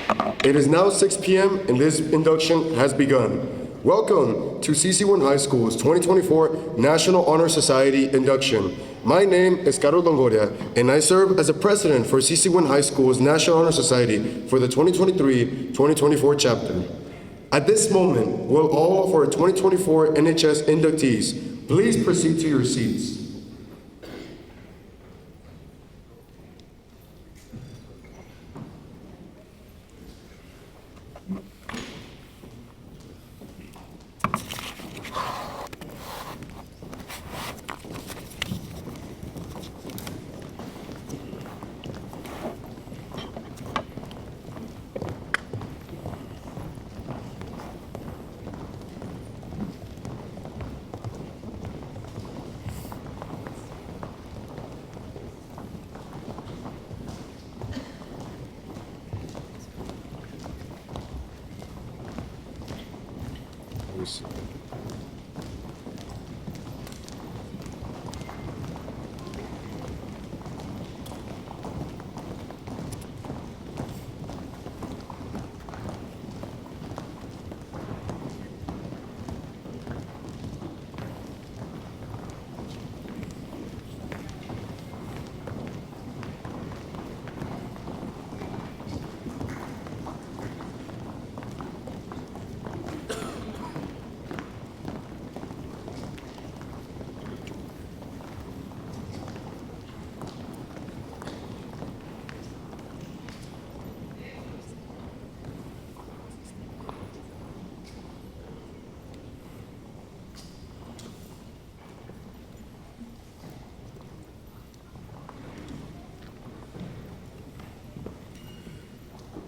It is now 6 p.m. and this induction has begun. Welcome to C.C.Winn High School's 2024 National Honor Society induction. My name is Carlos Longoria, and I serve as the president for C.C.Winn High School's National Honor Society for the 2023-2024 chapter. At this moment, will all of our 2024 NHS inductees please proceed to your seats.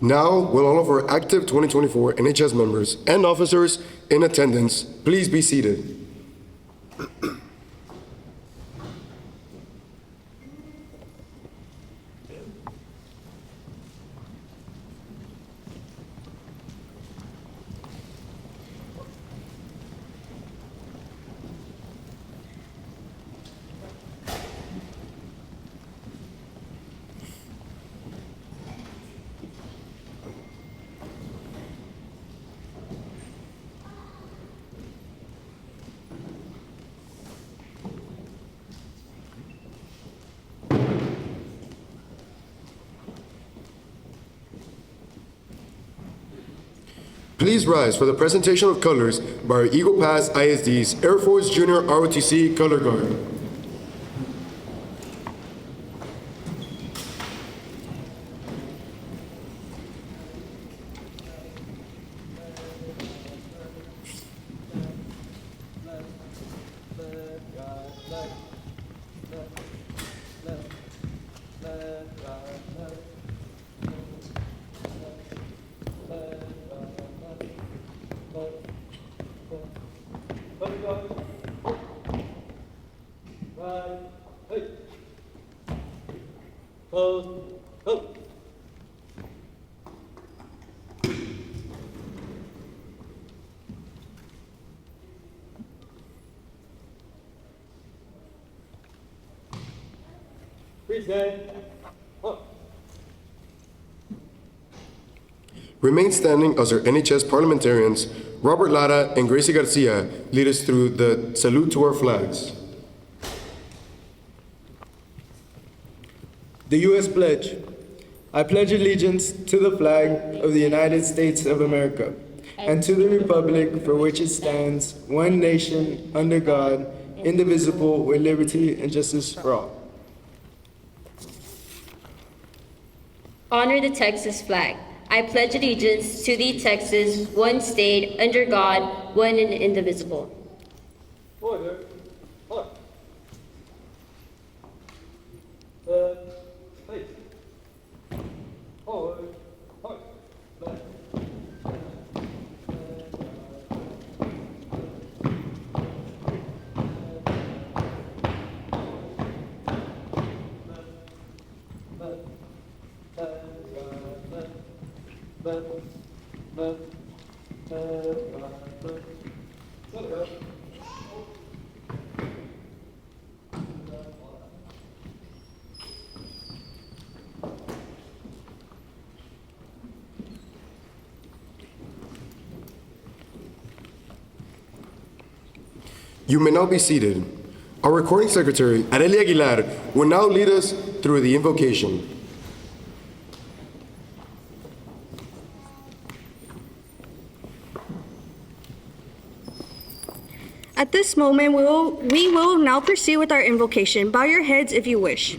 Now, will all of our active 2024 NHS members and officers in attendance please be seated? Please rise for the presentation of colors by our Eagle Pass ISD's Air Force Junior ROTC Color Guard. Remain standing as our NHS parliamentarians, Robert Lara and Gracie Garcia, lead us through the salute to our flags. The U.S. Pledge. I pledge allegiance to the flag of the United States of America and to the republic for which it stands, one nation, under God, indivisible, with liberty and justice for all. Honor the Texas flag. I pledge allegiance to the Texas, one state, under God, one and indivisible. Order. Please. Forward. You may now be seated. Our recording secretary, Arely Aguilar, will now lead us through the invocation. At this moment, we will now proceed with our invocation. Bow your heads if you wish.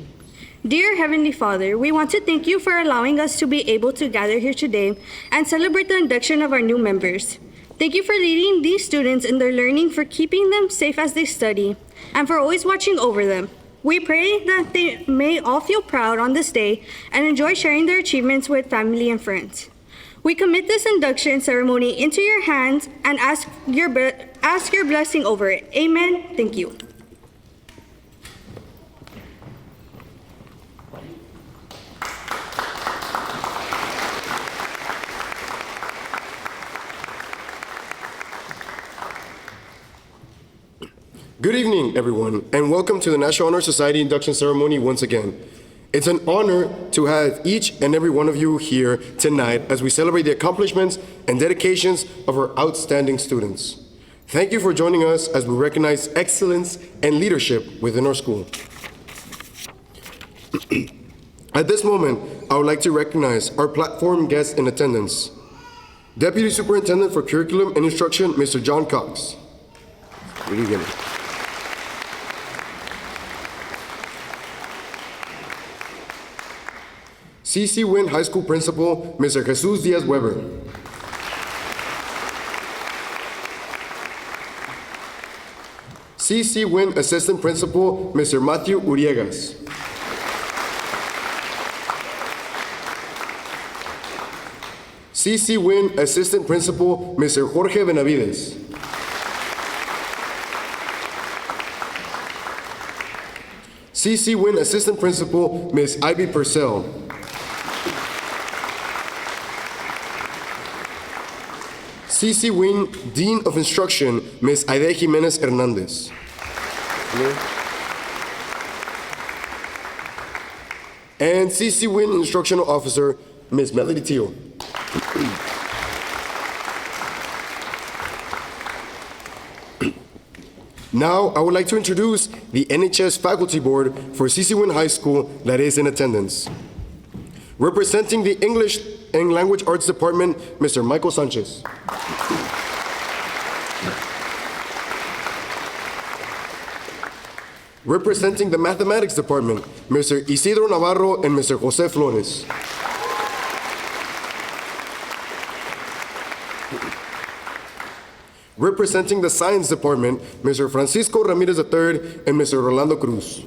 Dear Heavenly Father, we want to thank you for allowing us to be able to gather here today and celebrate the induction of our new members. Thank you for leading these students in their learning, for keeping them safe as they study, and for always watching over them. We pray that they may all feel proud on this day and enjoy sharing their achievements with family and friends. We commit this induction ceremony into your hands and ask your blessing over it. Amen. Thank you. Good evening, everyone, and welcome to the National Honor Society induction ceremony once again. It's an honor to have each and every one of you here tonight as we celebrate the accomplishments and dedications of our outstanding students. Thank you for joining us as we recognize excellence and leadership within our school. At this moment, I would like to recognize our platform guests in attendance. Deputy Superintendent for Curriculum and Instruction, Mr. John Cox. Good evening. C.C.Winn High School Principal, Mr. Jesus Diaz Weber. C.C.Winn Assistant Principal, Mr. Matthew Uriegas. C.C.Winn Assistant Principal, Mr. Jorge Benavides. C.C.Winn Assistant Principal, Ms. Ivy Purcell. C.C.Winn Dean of Instruction, Ms. Aide Jimenez Hernandez. And C.C.Winn Instructional Officer, Ms. Melody Teal. Now, I would like to introduce the NHS Faculty Board for C.C.Winn High School that is in attendance. Representing the English and Language Arts Department, Mr. Michael Sanchez. Representing the Mathematics Department, Mr. Isidro Navarro and Mr. Jose Flores. Representing the Science Department, Mr. Francisco Ramirez III and Mr. Rolando Cruz.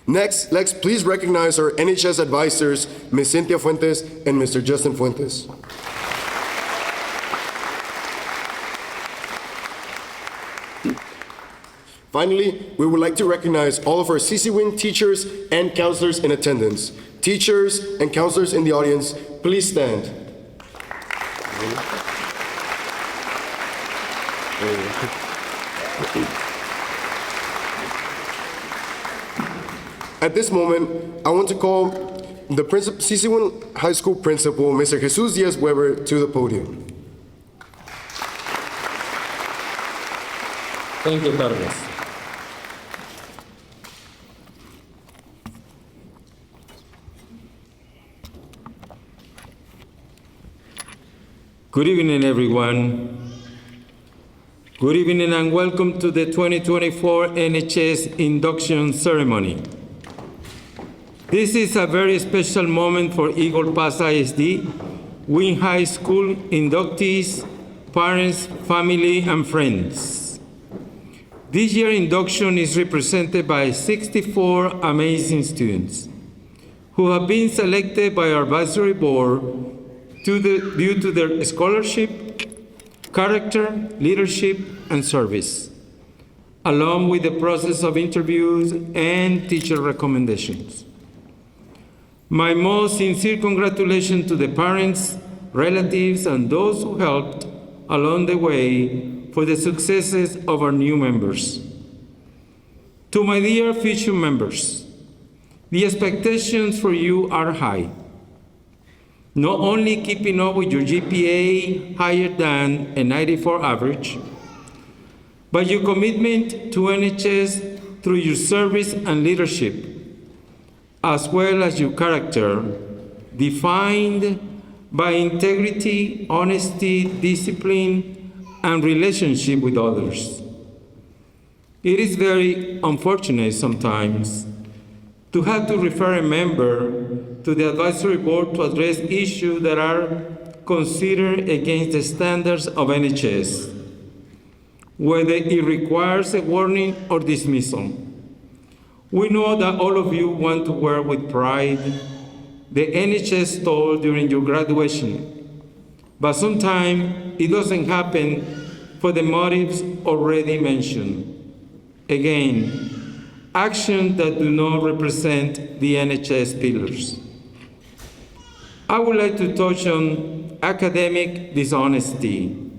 Next, let's please recognize our NHS advisors, Ms. Cynthia Fuentes and Mr. Justin Fuentes. Finally, we would like to recognize all of our C.C.Winn teachers and counselors in attendance. Teachers and counselors in the audience, please stand. At this moment, I want to call the C.C.Winn High School Principal, Mr. Jesus Diaz Weber, to the podium. Thank you, Carlos. Good evening, everyone. Good evening and welcome to the 2024 NHS induction ceremony. This is a very special moment for Eagle Pass ISD, Winn High School inductees, parents, family, and friends. This year's induction is represented by 64 amazing students who have been selected by our advisory board due to their scholarship, character, leadership, and service, along with the process of interviews and teacher recommendations. My most sincere congratulations to the parents, relatives, and those who helped along the way for the successes of our new members. To my dear future members, the expectations for you are high. not only keeping up with your GPA higher than a 94 average, but your commitment to NHS through your service and leadership, as well as your character, defined by integrity, honesty, discipline, and relationship with others. It is very unfortunate sometimes to have to refer a member to the advisory board to address issues that are considered against the standards of NHS, whether it requires a warning or dismissal. We know that all of you want to wear with pride the NHS stole during your graduation, but sometimes it doesn't happen for the motives already mentioned. Again, actions that do not represent the NHS pillars. I would like to touch on academic dishonesty,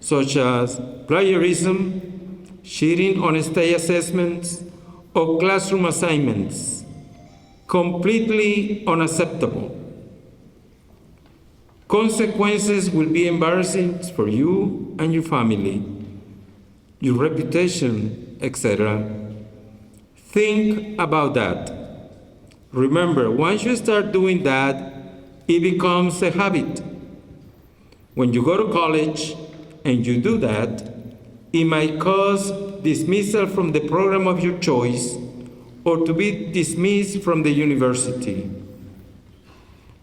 such as plagiarism, cheating on state assessments, or classroom assignments. Completely unacceptable. Consequences will be embarrassing for you and your family, your reputation, etc. Think about that. Remember, once you start doing that, it becomes a habit. When you go to college and you do that, it might cause dismissal from the program of your choice or to be dismissed from the university.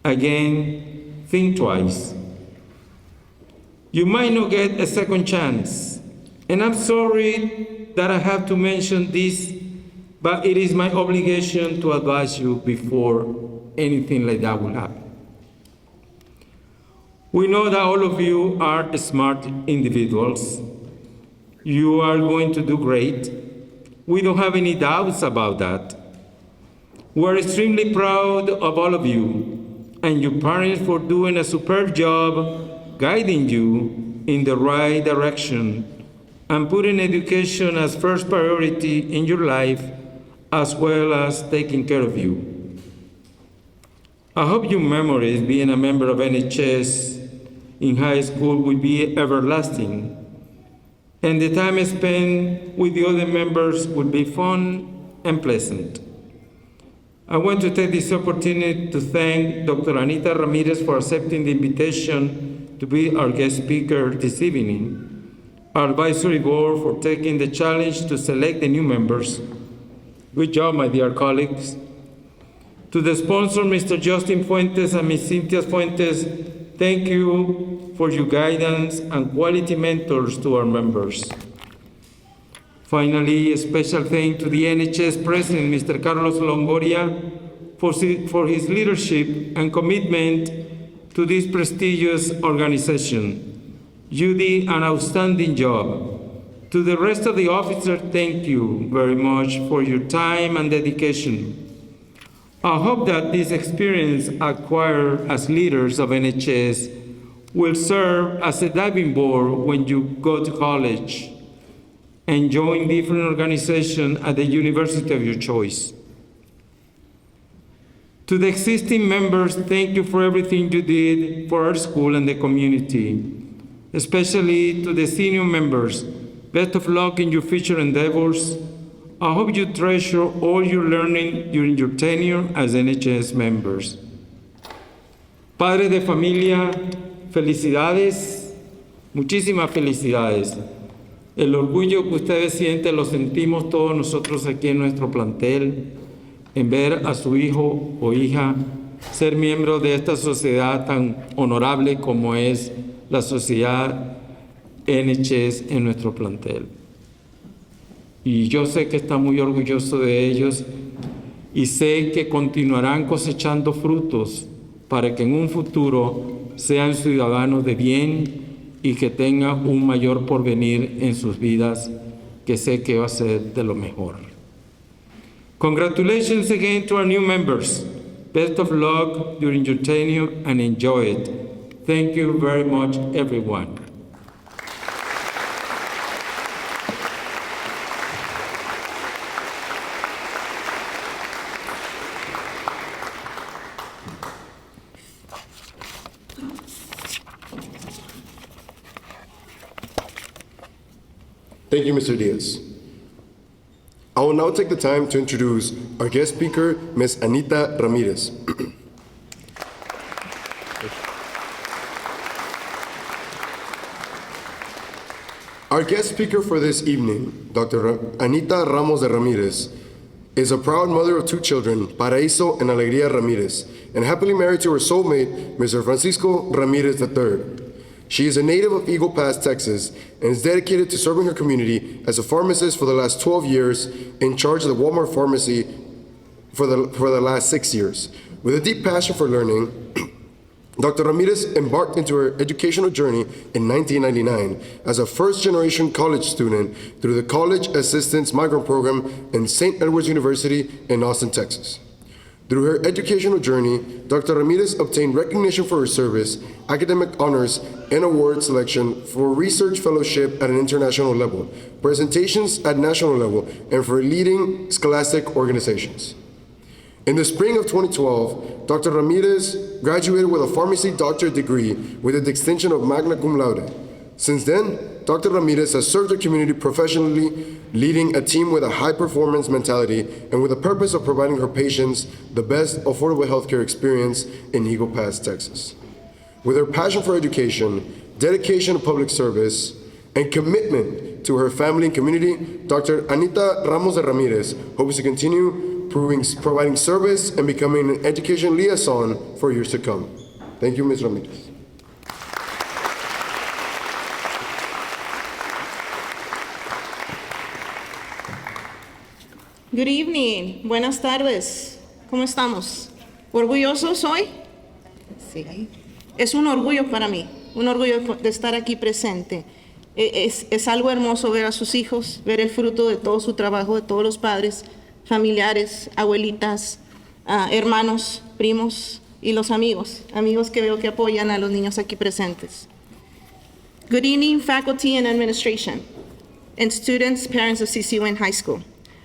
Again, think twice. You might not get a second chance, and I'm sorry that I have to mention this, but it is my obligation to advise you before anything like that will happen. We know that all of you are smart individuals. You are going to do great. We don't have any doubts about that. We're extremely proud of all of you and your parents for doing a superb job guiding you in the right direction and putting education as first priority in your life, as well as taking care of you. I hope your memories being a member of NHS in high school will be everlasting, and the time spent with the other members will be fun and pleasant. I want to take this opportunity to thank Dr. Anita Ramirez for accepting the invitation to be our guest speaker this evening, our advisory board for taking the challenge to select the new members. Good job, my dear colleagues. To the sponsor, Mr. Justin Fuentes and Ms. Cynthia Fuentes, thank you for your guidance and quality mentors to our members. Finally, a special thanks to the NHS President, Mr. Carlos Longoria, for his leadership and commitment to this prestigious organization. You did an outstanding job. To the rest of the officers, thank you very much for your time and dedication. I hope that this experience acquired as leaders of NHS will serve as a diving board when you go to college and join different organizations at the university of your choice. To the existing members, thank you for everything you did for our school and the community, especially to the senior members. Best of luck in your future endeavors. I hope you treasure all your learning during your tenure as NHS members. Padres de familia, felicidades, muchísimas felicidades. El orgullo que ustedes sienten lo sentimos todos nosotros aquí en nuestro plantel, en ver a su hijo o hija ser miembro de esta sociedad tan honorable como es la sociedad NHS en nuestro plantel. Y yo sé que está muy orgulloso de ellos y sé que continuarán cosechando frutos para que en un futuro sean ciudadanos de bien y que tengan un mayor porvenir en sus vidas, que sé que va a ser de lo mejor. Congratulations again to our new members. Best of luck during your tenure and enjoy it. Thank you very much, everyone. Thank you, Mr. Diaz. I will now take the time to introduce our guest speaker, Ms. Anita Ramirez. Our guest speaker for this evening, Dr. Anita Ramos de Ramirez, is a proud mother of two children, Paraíso and Alegría Ramirez, and happily married to her soulmate, Mr. Francisco Ramirez III. She is a native of Eagle Pass, Texas, and is dedicated to serving her community as a pharmacist for the last 12 years, in charge of the Walmart pharmacy for the last 6 years. With a deep passion for learning, Dr. Ramirez embarked into her educational journey in 1999 as a first-generation college student through the College Assistance Migrant Program in St. Edward's University in Austin, Texas. Through her educational journey, Dr. Ramirez obtained recognition for her service, academic honors, and award selection for research fellowship at an international level, presentations at national level, and for leading scholastic organizations. In the spring of 2012, Dr. Ramirez graduated with a pharmacy doctorate degree with a distinction of magna cum laude. Since then, Dr. Ramirez has served her community professionally, leading a team with a high-performance mentality and with the purpose of providing her patients the best affordable healthcare experience in Eagle Pass, Texas. With her passion for education, dedication to public service, and commitment to her family and community, Dr. Anita Ramos de Ramirez hopes to continue providing service and becoming an education liaison for years to come. Thank you, Ms. Ramirez. Good evening. Buenas tardes. ¿Cómo estamos? ¿Orgullosos hoy? Sí. Es un orgullo para mí, un orgullo de estar aquí presente. Es algo hermoso ver a sus hijos, ver el fruto de todo su trabajo, de todos los padres, familiares, abuelitas, hermanos, primos y los amigos que veo que apoyan a los niños aquí presentes. Good evening, faculty and administration, and students, parents of C.C.Winn High School.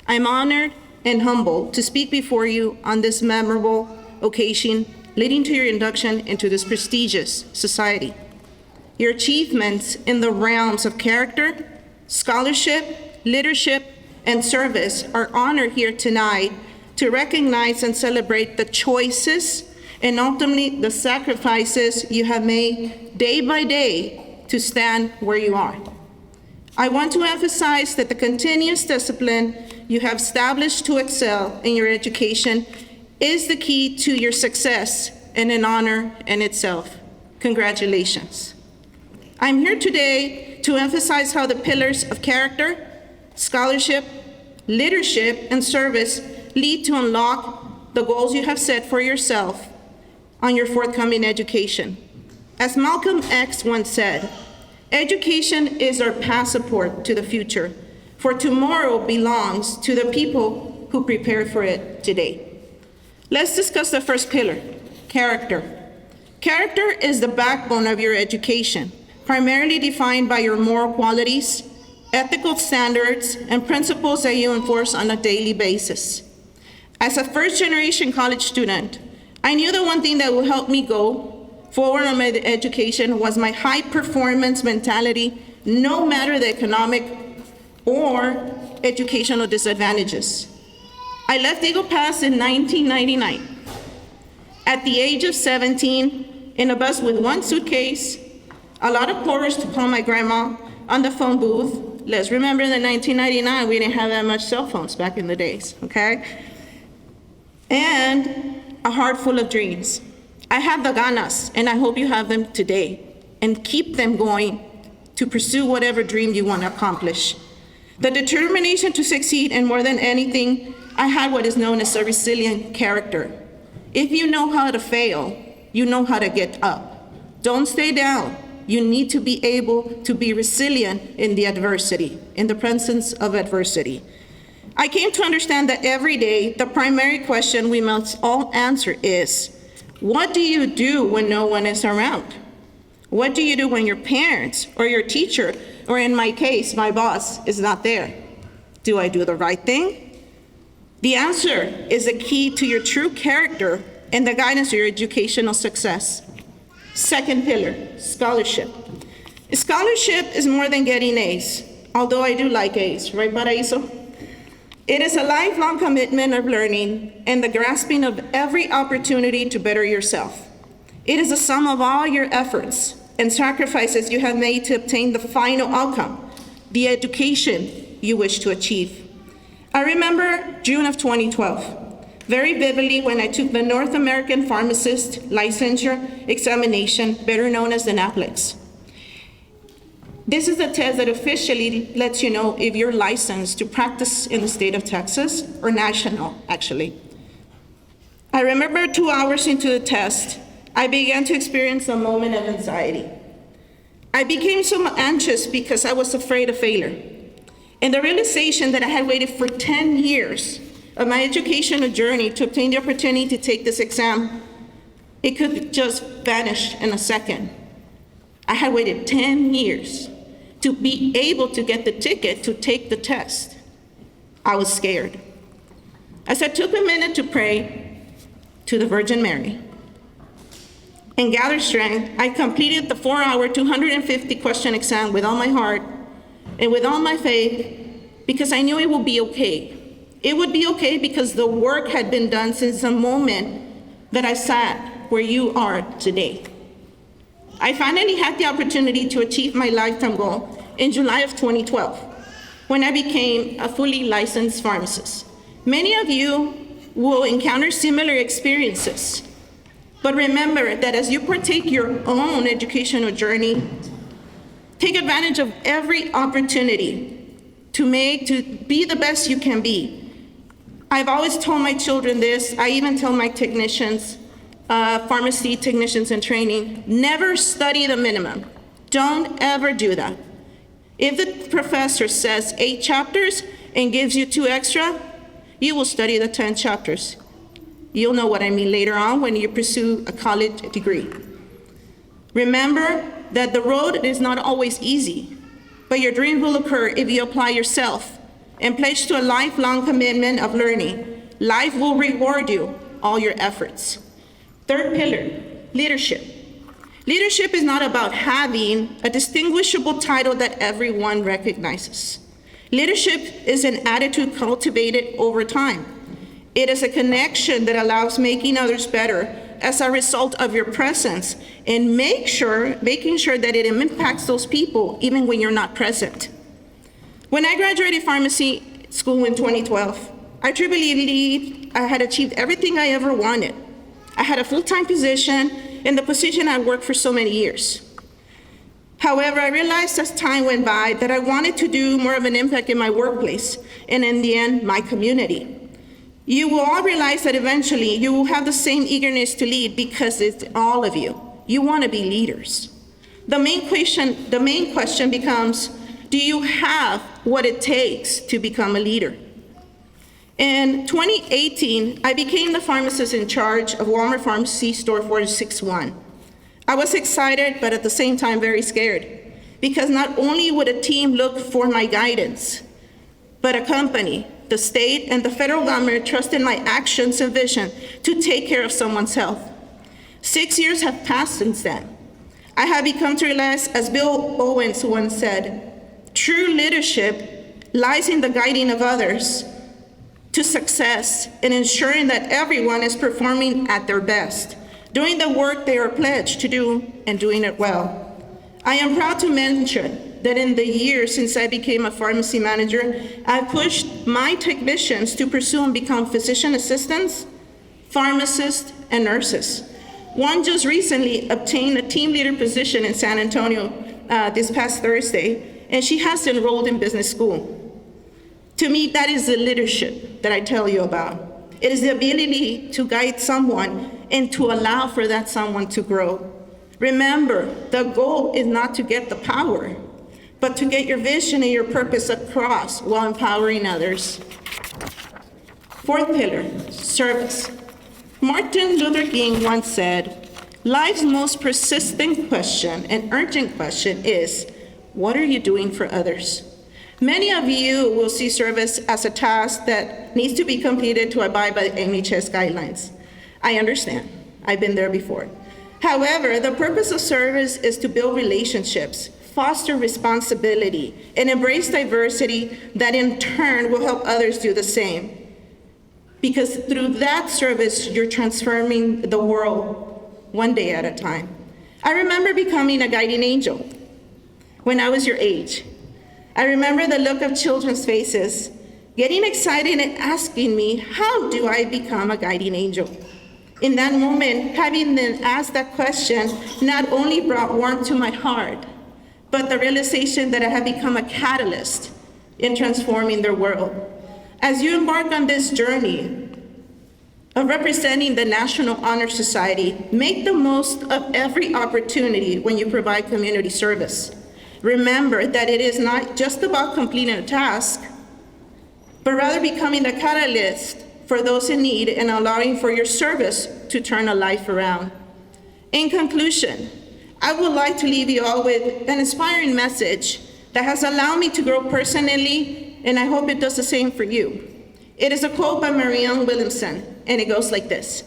I'm honored and humbled to speak before you on this memorable occasion leading to your induction into this prestigious society. Your achievements in the realms of character, scholarship, leadership, and service are honored here tonight to recognize and celebrate the choices and ultimately the sacrifices you have made day by day to stand where you are. I want to emphasize that the continuous discipline you have established to excel in your education is the key to your success and an honor in itself. Congratulations. I'm here today to emphasize how the pillars of character, scholarship, leadership, and service lead to unlock the goals you have set for yourself on your forthcoming education. As Malcolm X once said, education is our passport to the future, for tomorrow belongs to the people who prepare for it today. Let's discuss the first pillar, character. Character is the backbone of your education, primarily defined by your moral qualities, ethical standards, and principles that you enforce on a daily basis. As a first-generation college student, I knew the one thing that would help me go forward in my education was my high-performance mentality, no matter the economic or educational disadvantages. I left Eagle Pass in 1999. At the age of 17, in a bus with one suitcase, a lot of quarters to call my grandma on the phone booth. Let's remember that in 1999, we didn't have that much cell phones back in the days, okay? And a heart full of dreams. I have the ganas, and I hope you have them today, and keep them going to pursue whatever dream you want to accomplish. The determination to succeed, and more than anything, I had what is known as a resilient character. If you know how to fail, you know how to get up. Don't stay down. You need to be able to be resilient in the adversity, in the presence of adversity. I came to understand that every day, the primary question we must all answer is, what do you do when no one is around? What do you do when your parents or your teacher, or in my case, my boss, is not there? Do I do the right thing? The answer is the key to your true character and the guidance of your educational success. Second pillar, scholarship. Scholarship is more than getting A's. although I do like A's, right, Paraíso? It is a lifelong commitment of learning and the grasping of every opportunity to better yourself. It is a sum of all your efforts and sacrifices you have made to obtain the final outcome, the education you wish to achieve. I remember June of 2012 very vividly when I took the North American Pharmacist Licensure Examination, better known as the NAPLEX. This is the test that officially lets you know if you're licensed to practice in the state of Texas or national, actually. I remember 2 hours into the test, I began to experience a moment of anxiety. I became so anxious because I was afraid of failure. And the realization that I had waited for 10 years of my educational journey to obtain the opportunity to take this exam, it could just vanish in a second. I had waited 10 years to be able to get the ticket to take the test. I was scared. As I took a minute to pray to the Virgin Mary and gather strength, I completed the 4-hour, 250-question exam with all my heart and with all my faith, because I knew it would be okay. It would be okay because the work had been done since the moment that I sat where you are today. I finally had the opportunity to achieve my lifetime goal in July of 2012, when I became a fully licensed pharmacist. Many of you will encounter similar experiences, but remember that as you partake your own educational journey, take advantage of every opportunity to be the best you can be. I've always told my children this, I even tell my technicians, pharmacy technicians in training, never study the minimum. Don't ever do that. If the professor says 8 chapters and gives you 2 extra, you will study the 10 chapters. You'll know what I mean later on when you pursue a college degree. Remember that the road is not always easy, but your dream will occur if you apply yourself and pledge to a lifelong commitment of learning. Life will reward you all your efforts. Third pillar, leadership. Leadership is not about having a distinguishable title that everyone recognizes. Leadership is an attitude cultivated over time. It is a connection that allows making others better as a result of your presence and making sure that it impacts those people even when you're not present. When I graduated pharmacy school in 2012, I truly believed I had achieved everything I ever wanted. I had a full-time position in the position I worked for so many years. However, I realized as time went by that I wanted to do more of an impact in my workplace and in the end, my community. You will all realize that eventually you will have the same eagerness to lead because it's all of you. You want to be leaders. The main question becomes, do you have what it takes to become a leader? In 2018, I became the pharmacist in charge of Walmart Pharmacy Store 461. I was excited, but at the same time very scared, because not only would a team look for my guidance, but a company, the state, and the federal government trusted my actions and vision to take care of someone's health. 6 years have passed since then. I have become to realize, as Bill Owens once said, true leadership lies in the guiding of others to success and ensuring that everyone is performing at their best, doing the work they are pledged to do and doing it well. I am proud to mention that in the years since I became a pharmacy manager, I've pushed my technicians to pursue and become physician assistants, pharmacists, and nurses. One just recently obtained a team leader position in San Antonio this past Thursday, and she has enrolled in business school. To me, that is the leadership that I tell you about. It is the ability to guide someone and to allow for that someone to grow. Remember, the goal is not to get the power, but to get your vision and your purpose across while empowering others. Fourth pillar, service. Martin Luther King once said, life's most persistent question and urgent question is, what are you doing for others? Many of you will see service as a task that needs to be completed to abide by the NHS guidelines. I understand. I've been there before. However, the purpose of service is to build relationships, foster responsibility, and embrace diversity that in turn will help others do the same. Because through that service, you're transforming the world one day at a time. I remember becoming a guardian angel when I was your age. I remember the look of children's faces, getting excited and asking me, how do I become a guardian angel? In that moment, having them ask that question not only brought warmth to my heart, but the realization that I had become a catalyst in transforming their world. As you embark on this journey of representing the National Honor Society, make the most of every opportunity when you provide community service. Remember that it is not just about completing a task, but rather becoming the catalyst for those in need and allowing for your service to turn a life around. In conclusion, I would like to leave you all with an inspiring message that has allowed me to grow personally, and I hope it does the same for you. It is a quote by Marianne Williamson, and it goes like this: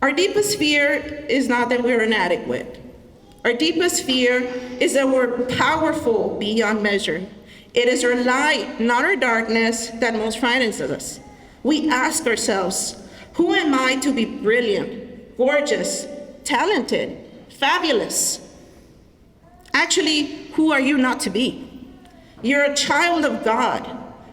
"Our deepest fear is not that we're inadequate. Our deepest fear is that we're powerful beyond measure. It is our light, not our darkness, that most frightens us. We ask ourselves, who am I to be brilliant, gorgeous, talented, fabulous? Actually, who are you not to be? You're a child of God.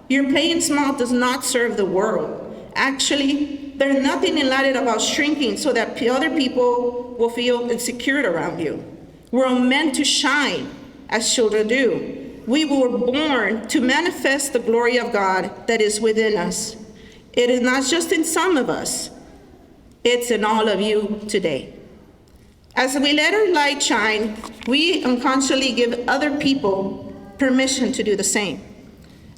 Your playing small does not serve the world. Actually, there's nothing enlightened about shrinking so that other people will feel insecure around you. We're meant to shine as children do. We were born to manifest the glory of God that is within us. It is not just in some of us, it's in all of you today. As we let our light shine, we unconsciously give other people permission to do the same.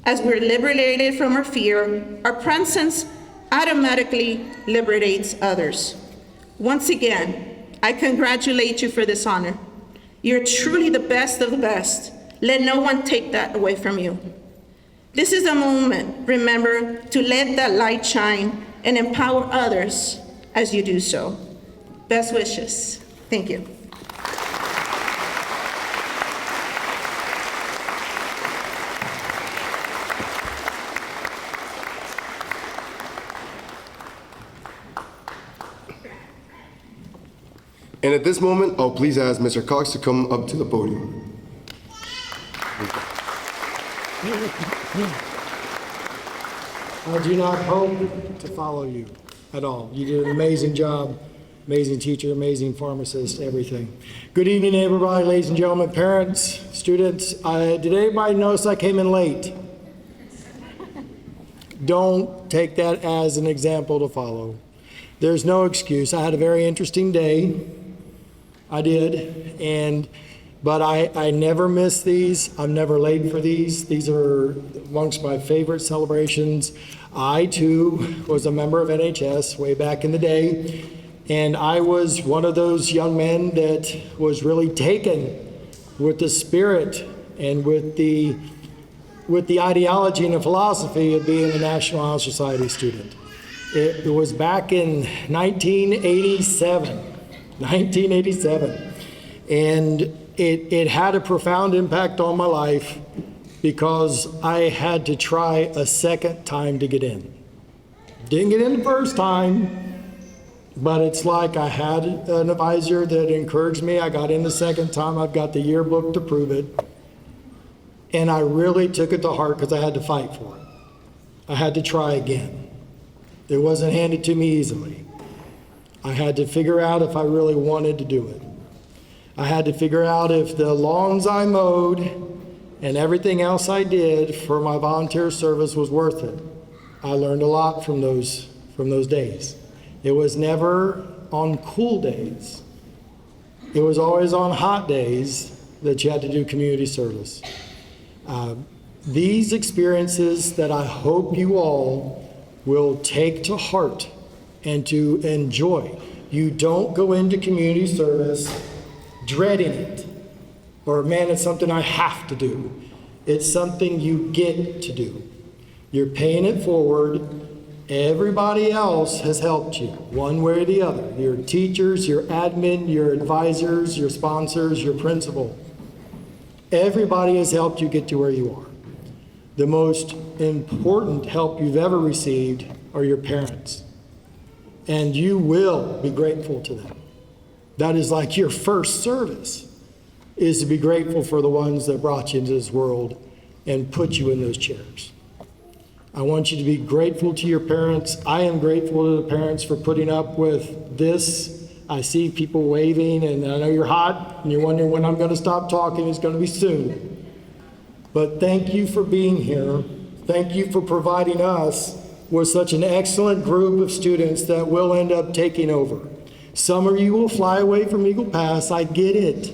As we're liberated from our fear, our presence automatically liberates others. Once again, I congratulate you for this honor. You're truly the best of the best. Let no one take that away from you. This is a moment, remember, to let that light shine and empower others as you do so. Best wishes. Thank you. And at this moment, I'll please ask Mr. Cox to come up to the podium. I do not hope to follow you at all. You did an amazing job, amazing teacher, amazing pharmacist, everything. Good evening, everybody, ladies and gentlemen, parents, students. Did anybody notice I came in late? Don't take that as an example to follow. There's no excuse. I had a very interesting day. I did, but I never miss these. I'm never late for these. These are amongst my favorite celebrations. I, too, was a member of NHS way back in the day, and I was one of those young men that was really taken with the spirit and with the ideology and the philosophy of being a National Honor Society student. It was back in 1987, and it had a profound impact on my life because I had to try a second time to get in. Didn't get in the first time, but it's like I had an advisor that encouraged me. I got in the second time. I've got the yearbook to prove it. And I really took it to heart because I had to fight for it. I had to try again. It wasn't handed to me easily. I had to figure out if I really wanted to do it. I had to figure out if the lawns I mowed and everything else I did for my volunteer service was worth it. I learned a lot from those days. It was never on cool days. It was always on hot days that you had to do community service. These experiences that I hope you all will take to heart and to enjoy. You don't go into community service dreading it, or man, it's something I have to do. It's something you get to do. You're paying it forward. Everybody else has helped you, one way or the other. Your teachers, your admin, your advisors, your sponsors, your principal. Everybody has helped you get to where you are. The most important help you've ever received are your parents. And you will be grateful to them. That is like your first service, is to be grateful for the ones that brought you into this world and put you in those chairs. I want you to be grateful to your parents. I am grateful to the parents for putting up with this. I see people waving, and I know you're hot, and you're wondering when I'm going to stop talking. It's going to be soon. But thank you for being here. Thank you for providing us with such an excellent group of students that will end up taking over. Some of you will fly away from Eagle Pass, I get it.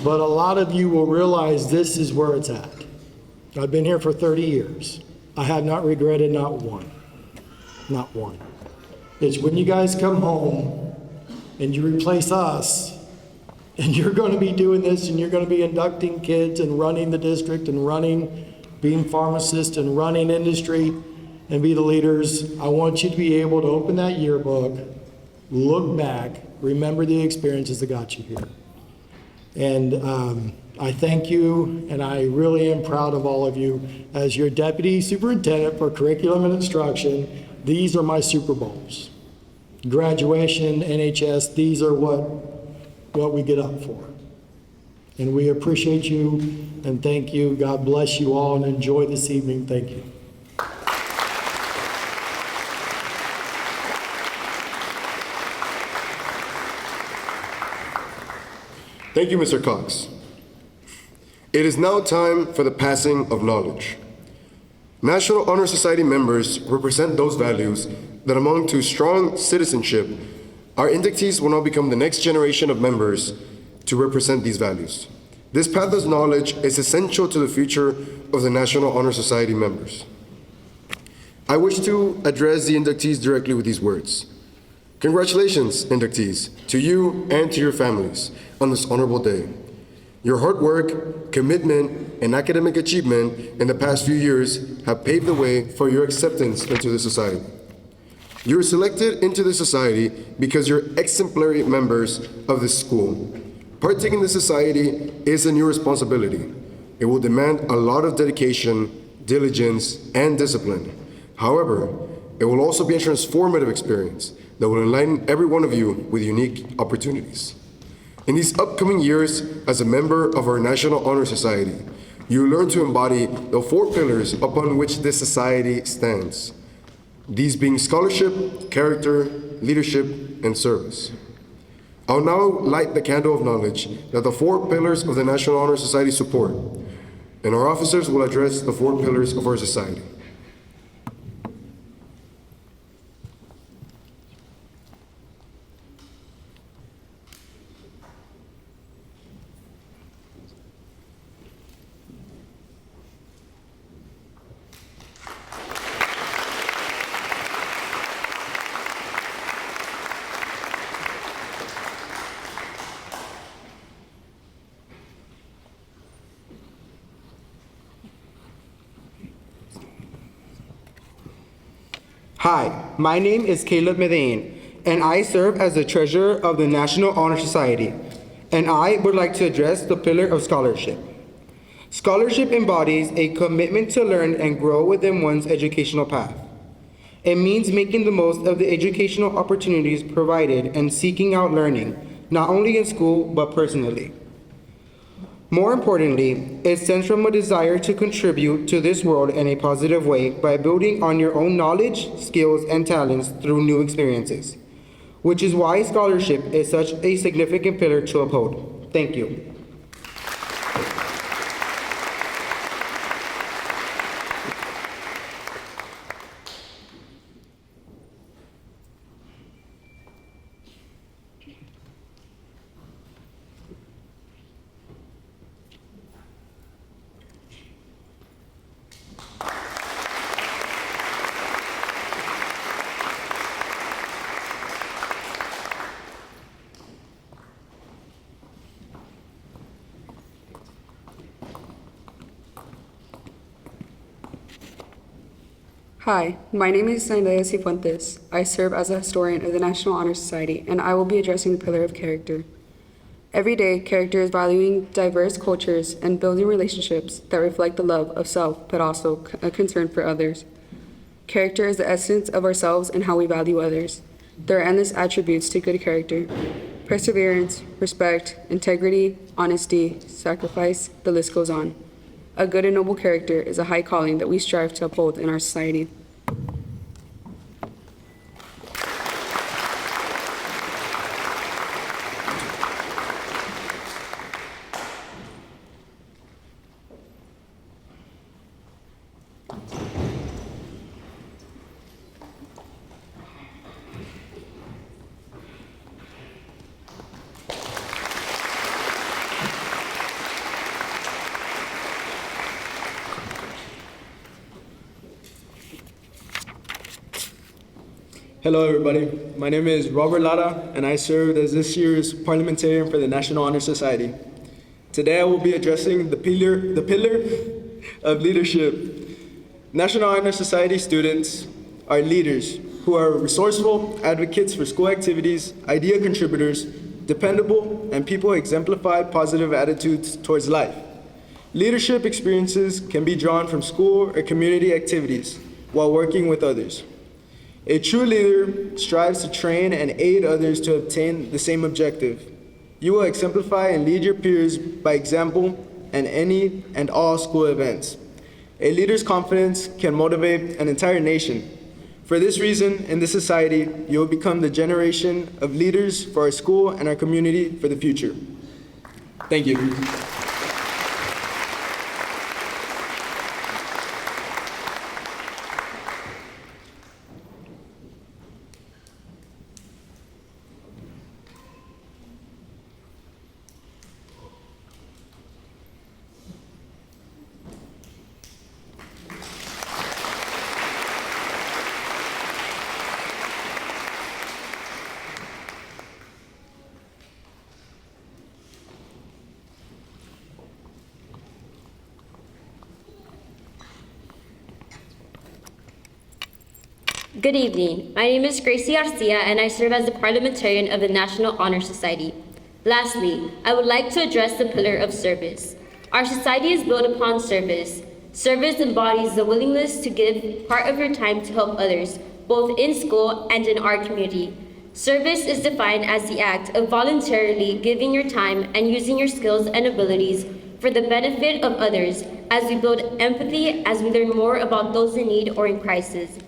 But a lot of you will realize this is where it's at. I've been here for 30 years. I have not regretted not one. Not one. It's when you guys come home and you replace us, and you're going to be doing this, and you're going to be inducting kids and running the district and being pharmacists and running industry and be the leaders. I want you to be able to open that yearbook, look back, remember the experiences that got you here. And I thank you, and I really am proud of all of you. As your Deputy Superintendent for Curriculum and Instruction, these are my Super Bowls. Graduation, NHS, these are what we get up for. And we appreciate you, and thank you. God bless you all, and enjoy this evening. Thank you. Thank you, Mr. Cox. It is now time for the passing of knowledge. National Honor Society members represent those values that among to strong citizenship, our inductees will now become the next generation of members to represent these values. This path of knowledge is essential to the future of the National Honor Society members. I wish to address the inductees directly with these words. Congratulations, inductees, to you and to your families on this honorable day. Your hard work, commitment, and academic achievement in the past few years have paved the way for your acceptance into the society. You are selected into the society because you're exemplary members of this school. Partaking in the society is a new responsibility. It will demand a lot of dedication, diligence, and discipline. However, it will also be a transformative experience that will enlighten every one of you with unique opportunities. In these upcoming years, as a member of our National Honor Society, you learn to embody the 4 pillars upon which this society stands. These being scholarship, character, leadership, and service. I'll now light the candle of knowledge that the 4 pillars of the National Honor Society support, and our officers will address the 4 pillars of our society. Hi, my name is Caleb Medellin, and I serve as the treasurer of the National Honor Society, and I would like to address the pillar of scholarship. Scholarship embodies a commitment to learn and grow within one's educational path. It means making the most of the educational opportunities provided and seeking out learning, not only in school, but personally. More importantly, it stems from a desire to contribute to this world in a positive way by building on your own knowledge, skills, and talents through new experiences, which is why scholarship is such a significant pillar to uphold. Thank you. Hi, my name is Zendaya Cifuentes. I serve as a historian of the National Honor Society, and I will be addressing the pillar of character. Every day, character is valuing diverse cultures and building relationships that reflect the love of self, but also a concern for others. Character is the essence of ourselves and how we value others. There are endless attributes to good character: perseverance, respect, integrity, honesty, sacrifice, the list goes on. A good and noble character is a high calling that we strive to uphold in our society. Hello, everybody. My name is Robert Lara, and I served as this year's parliamentarian for the National Honor Society. Today, I will be addressing the pillar of leadership. National Honor Society students are leaders who are resourceful, advocates for school activities, idea contributors, dependable, and people who exemplify positive attitudes towards life. Leadership experiences can be drawn from school or community activities while working with others. A true leader strives to train and aid others to obtain the same objective. You will exemplify and lead your peers by example in any and all school events. A leader's confidence can motivate an entire nation. For this reason, in this society, you will become the generation of leaders for our school and our community for the future. Thank you. Good evening. My name is Gracie Garcia, and I serve as the parliamentarian of the National Honor Society. Lastly, I would like to address the pillar of service. Our society is built upon service. Service embodies the willingness to give part of your time to help others, both in school and in our community. Service is defined as the act of voluntarily giving your time and using your skills and abilities for the benefit of others as we build empathy, as we learn more about those in need or in crisis.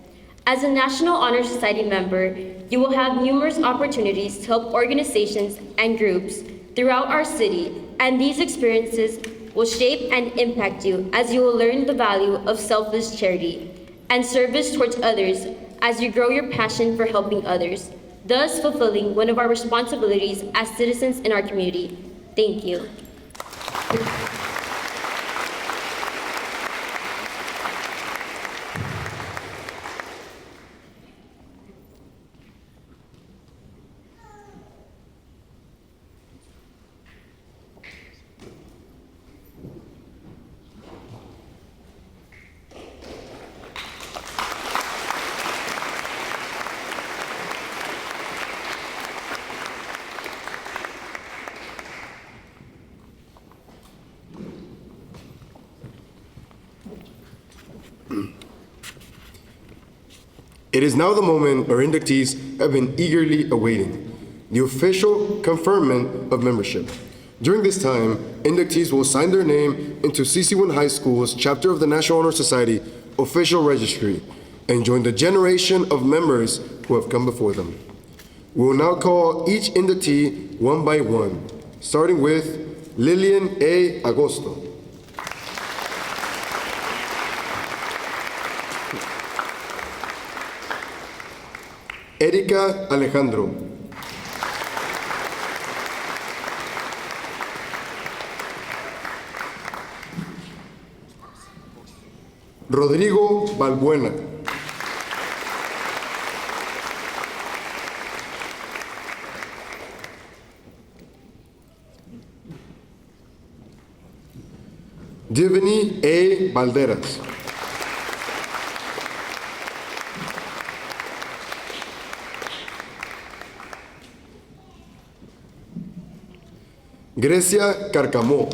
As a National Honor Society member, you will have numerous opportunities to help organizations and groups throughout our city, and these experiences will shape and impact you as you will learn the value of selfless charity and service towards others as you grow your passion for helping others, thus fulfilling one of our responsibilities as citizens in our community. Thank you. It is now the moment our inductees have been eagerly awaiting, the official conferment of membership. During this time, inductees will sign their name into C.C.Winn High School's chapter of the National Honor Society official registry and join the generation of members who have come before them. We will now call each inductee one by one, starting with Lillian A. Agosto. Erika Alejandro. Rodrigo Balbuena. Divini A. Valderas. Grecia Carcamó.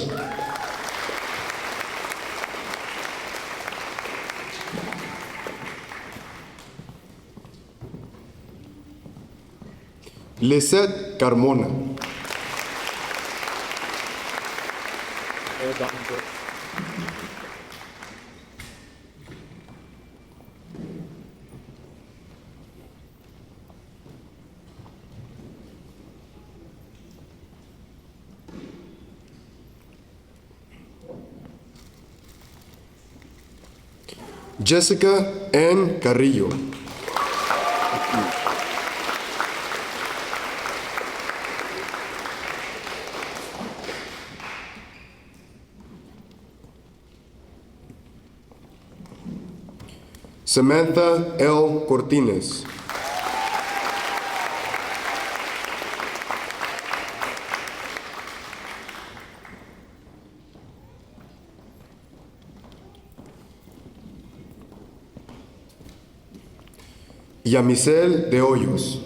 Lisette Carmona. Jessica N. Carrillo. Samantha L. Cortines. Yamisel de Hoyos.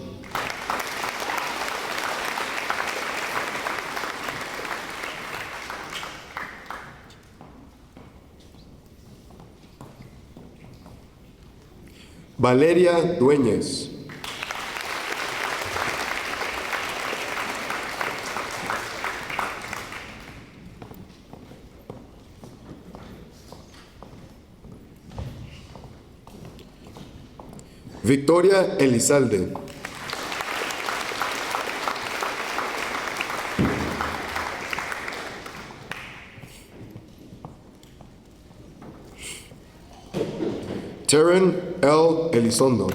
Valeria Dueñez. Victoria Elizalde. Terran L. Elizondo.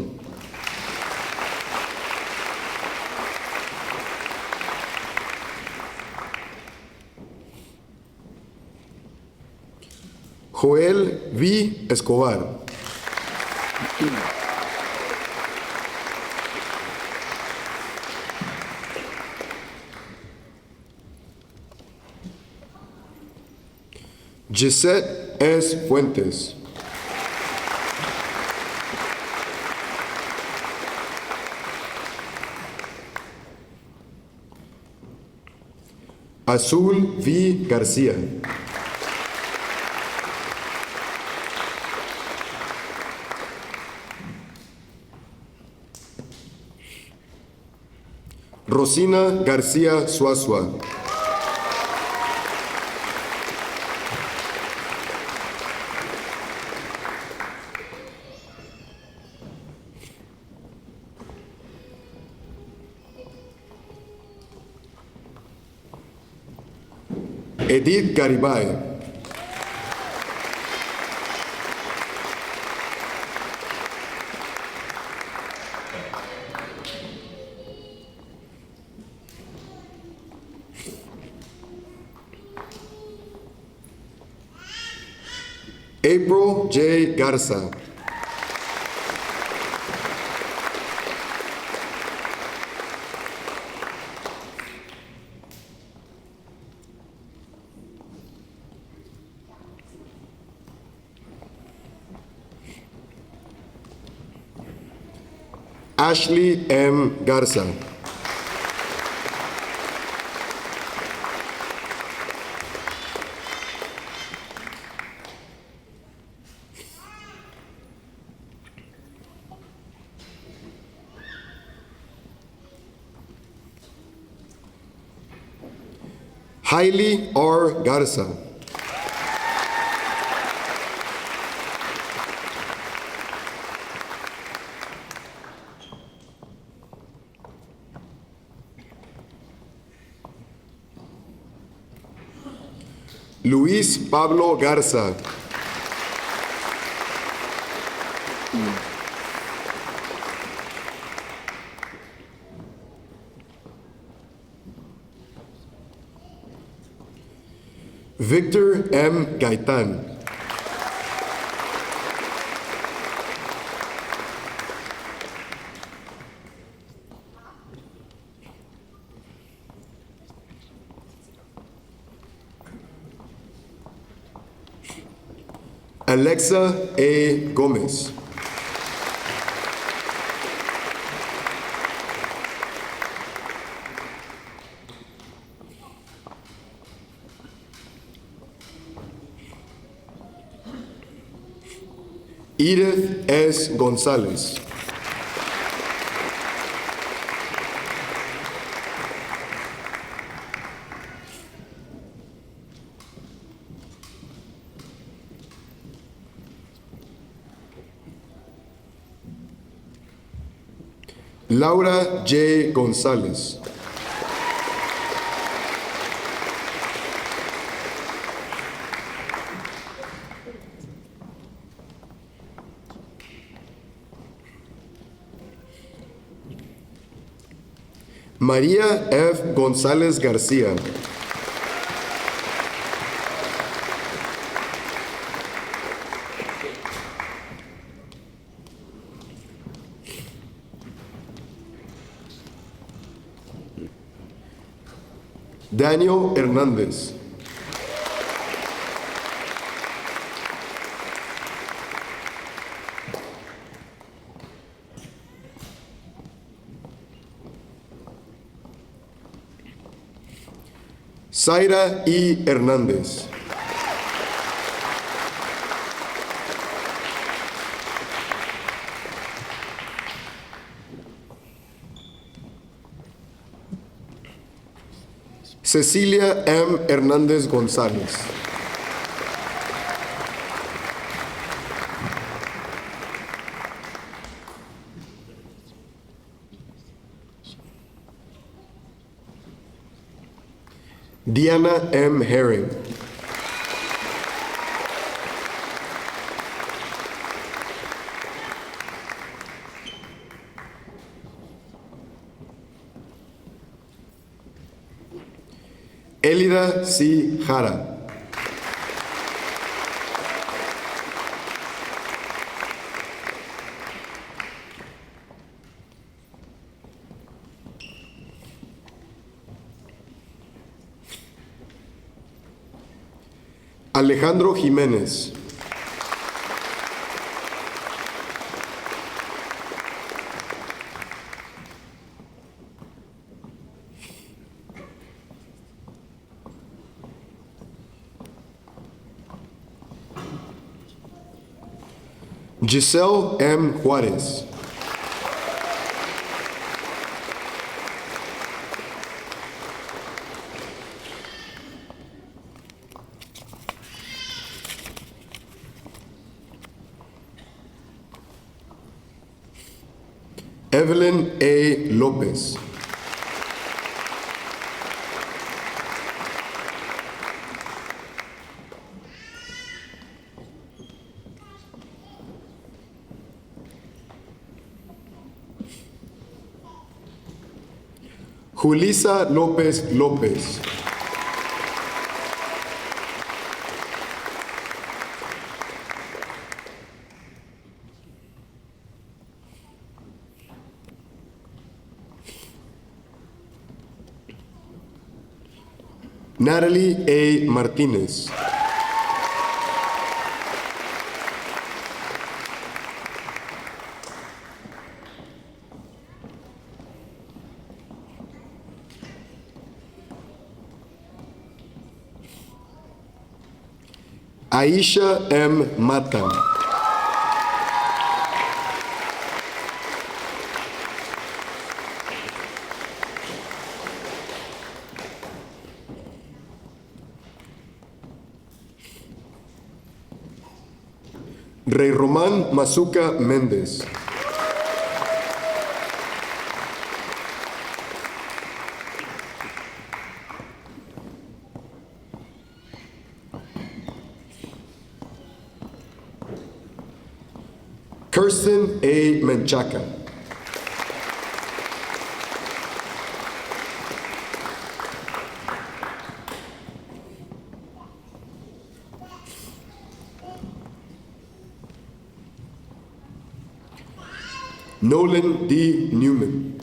Joel V. Escobar. Gisette S. Fuentes. Azul V. García. Rosina García Suazua. Edith Garibay. April J. Garza. Ashley M. Garza. Hailey R. Garza. Luis Pablo Garza. Victor M. Gaitán. Alexa A. Gomez. Edith S. Gonzalez. Laura J. Gonzalez. María F. González García. Daniel Hernández. Zaira E. Hernández. Cecilia M. Hernández González. Diana M. Herring. Elida C. Jara. Alejandro Jiménez. Giselle M. Juárez. Evelyn A. López. Julissa López López. Natalie A. Martínez. Aisha M. Mata. Rey Román Mazuca Méndez. Kirsten A. Menchaca. Nolan D. Newman.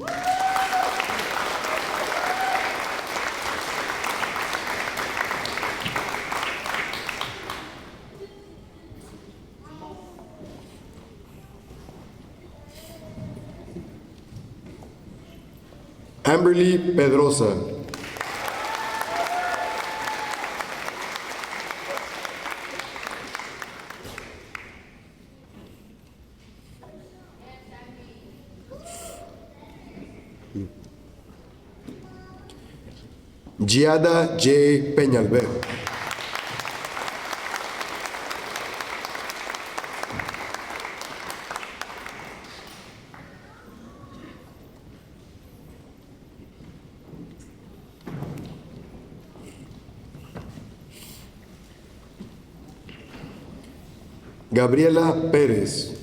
Amberly Pedrosa. Giada J. Peñalver. Gabriela Pérez.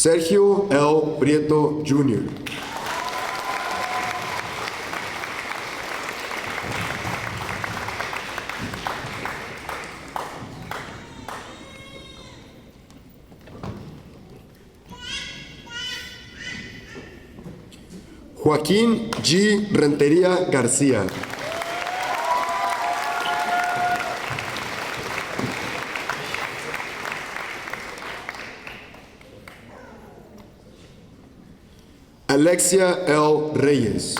Sergio L. Prieto Jr. Joaquín G. Rentería García. Alexia L. Reyes.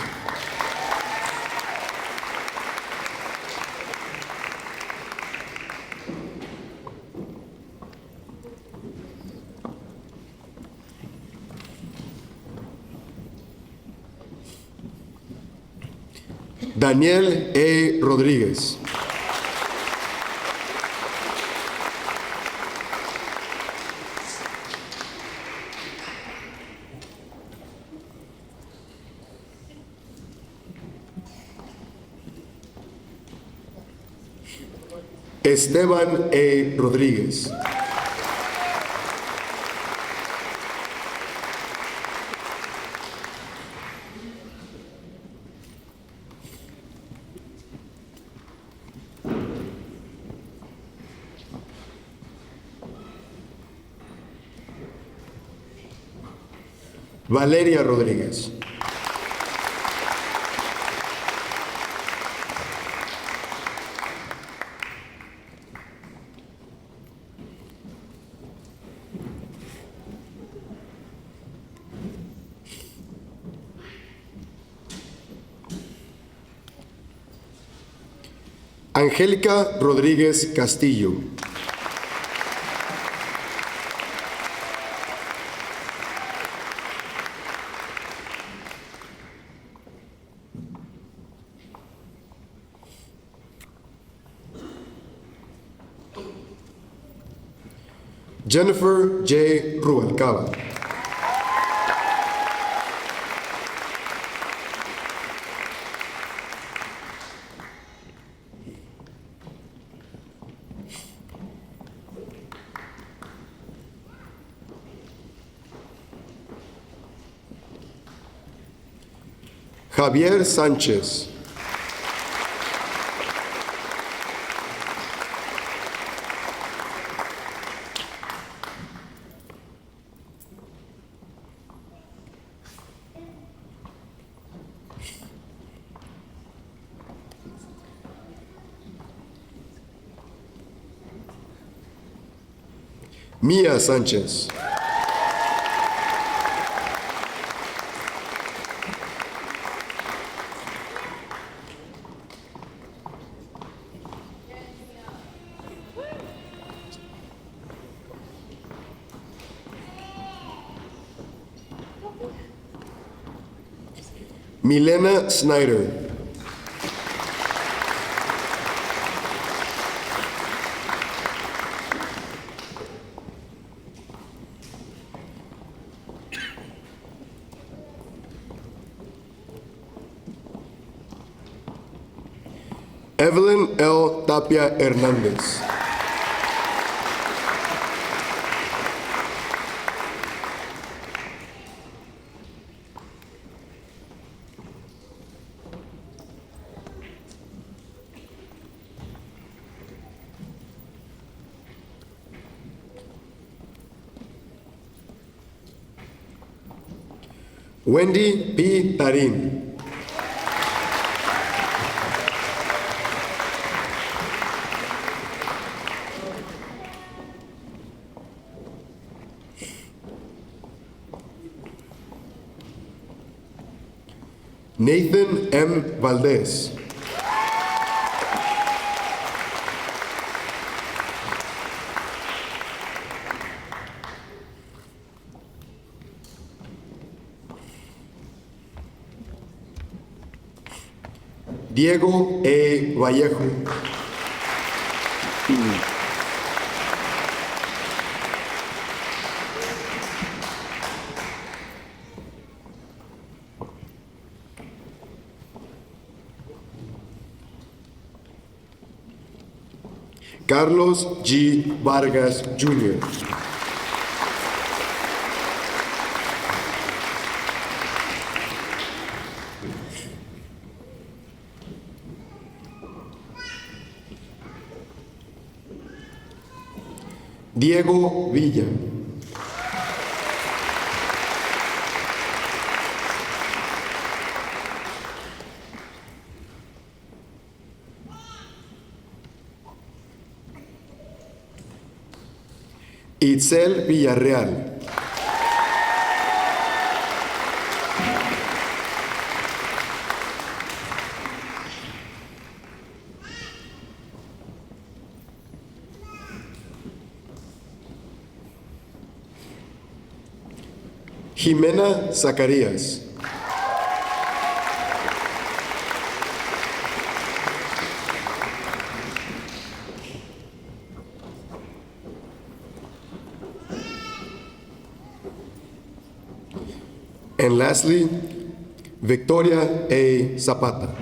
Daniel A. Rodríguez. Esteban A. Rodríguez. Valeria Rodríguez. Angélica Rodríguez Castillo. Jennifer J. Rubalcaba. Javier Sánchez. Mía Sánchez. Milena Snyder. Evelyn L. Tapia Hernández. Wendy P. Tarín. Nathan M. Valdez. Diego A. Vallejo. Carlos G. Vargas Jr. Diego Villa. Itzel Villarreal. Jimena Zacarías. And lastly, Victoria A. Zapata.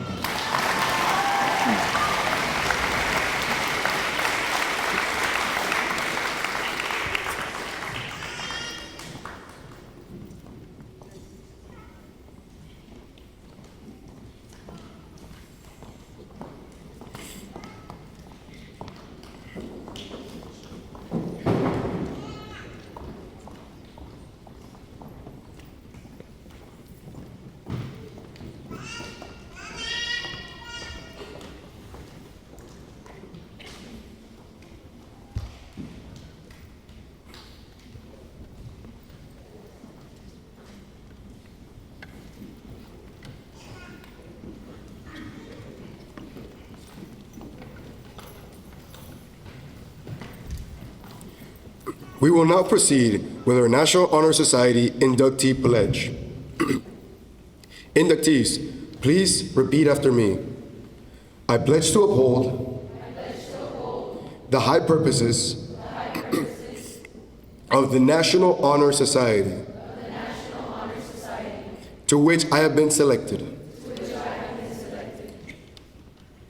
We will now proceed with our National Honor Society inductee pledge. Inductees, please repeat after me. I pledge to uphold the high purposes of the National Honor Society to which I have been selected.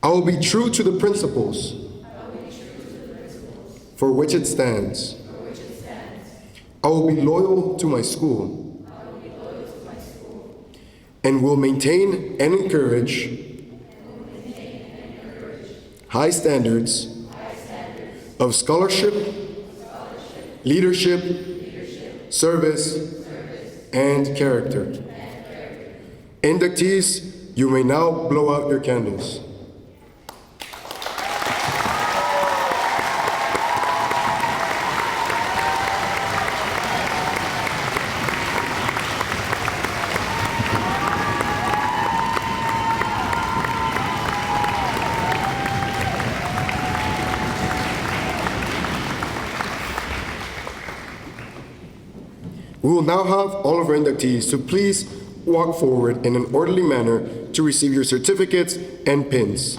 I will be true to the principles for which it stands. I will be loyal to my school and will maintain and encourage high standards of scholarship, leadership, service, and character. Inductees, you may now blow out your candles. We will now have all of our inductees to please walk forward in an orderly manner to receive your certificates and pins.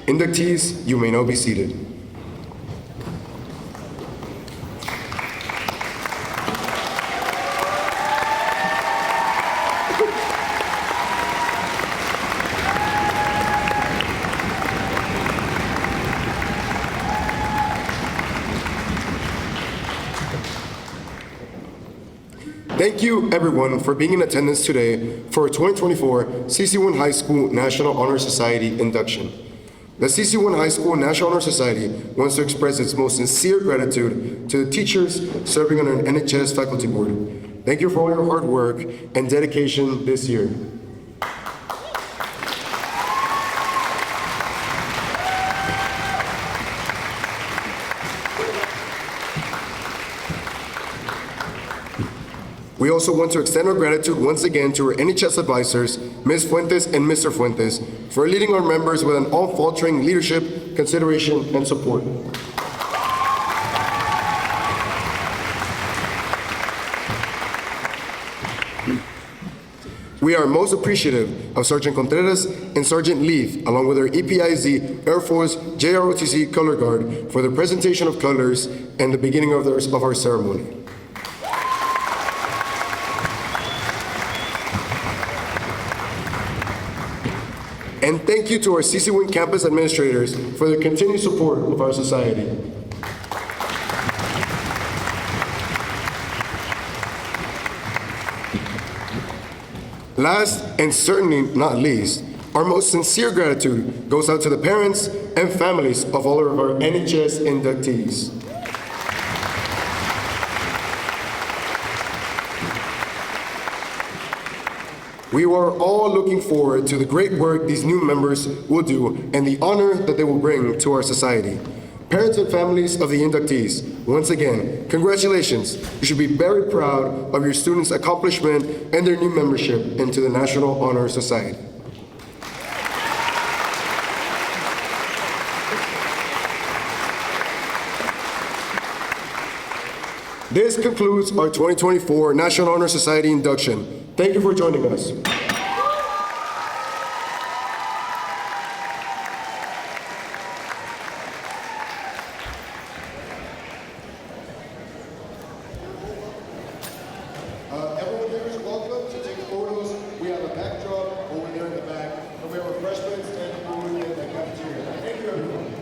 Inductees, you may now be seated. Thank you, everyone, for being in attendance today for our 2024 C.C.Winn High School National Honor Society induction. The C.C.Winn High School National Honor Society wants to express its most sincere gratitude to the teachers serving on an NHS faculty board. Thank you for all your hard work and dedication this year. We also want to extend our gratitude once again to our NHS advisors, Ms. Fuentes and Mr. Fuentes, for leading our members with an unfaltering leadership, consideration, and support. We are most appreciative of Sergeant Contreras and Sergeant Leith, along with our EPIZ, Air Force, JROTC Color Guard, for the presentation of colors and the beginning of our ceremony. And thank you to our C.C.Winn campus administrators for their continued support of our society. Last and certainly not least, our most sincere gratitude goes out to the parents and families of all of our NHS inductees. We are all looking forward to the great work these new members will do and the honor that they will bring to our society. Parents and families of the inductees, once again, congratulations. You should be very proud of your students' accomplishment and their new membership into the National Honor Society. This concludes our 2024 National Honor Society induction. Thank you for joining us. Everyone here is welcome to take photos. We have a backdrop over there in the back, and we have refreshments and food in the cafeteria. Thank you, everyone.